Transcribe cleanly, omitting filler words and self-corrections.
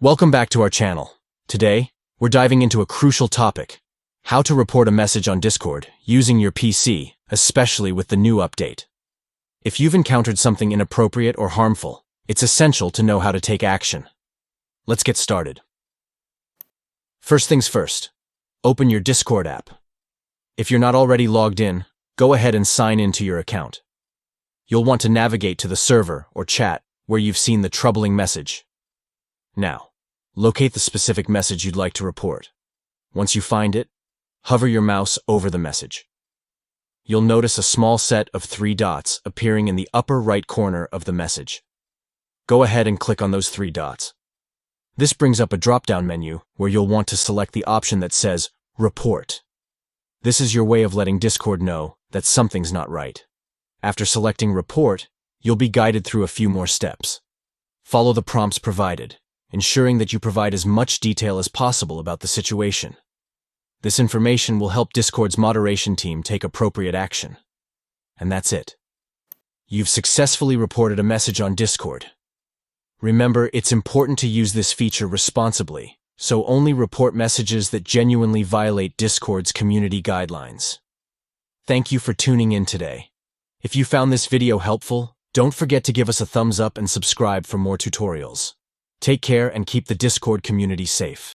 Welcome back to our channel. Today, we're diving into a crucial topic: how to report a message on Discord using your PC, especially with the new update. If you've encountered something inappropriate or harmful, it's essential to know how to take action. Let's get started. First things first, open your Discord app. If you're not already logged in, go ahead and sign into your account. You'll want to navigate to the server or chat where you've seen the troubling message. Now, locate the specific message you'd like to report. Once you find it, hover your mouse over the message. You'll notice a small set of 3 dots appearing in the upper right corner of the message. Go ahead and click on those 3 dots. This brings up a drop-down menu where you'll want to select the option that says Report. This is your way of letting Discord know that something's not right. After selecting Report, you'll be guided through a few more steps. Follow the prompts provided, ensuring that you provide as much detail as possible about the situation. This information will help Discord's moderation team take appropriate action. And that's it. You've successfully reported a message on Discord. Remember, it's important to use this feature responsibly, so only report messages that genuinely violate Discord's community guidelines. Thank you for tuning in today. If you found this video helpful, don't forget to give us a thumbs up and subscribe for more tutorials. Take care and keep the Discord community safe.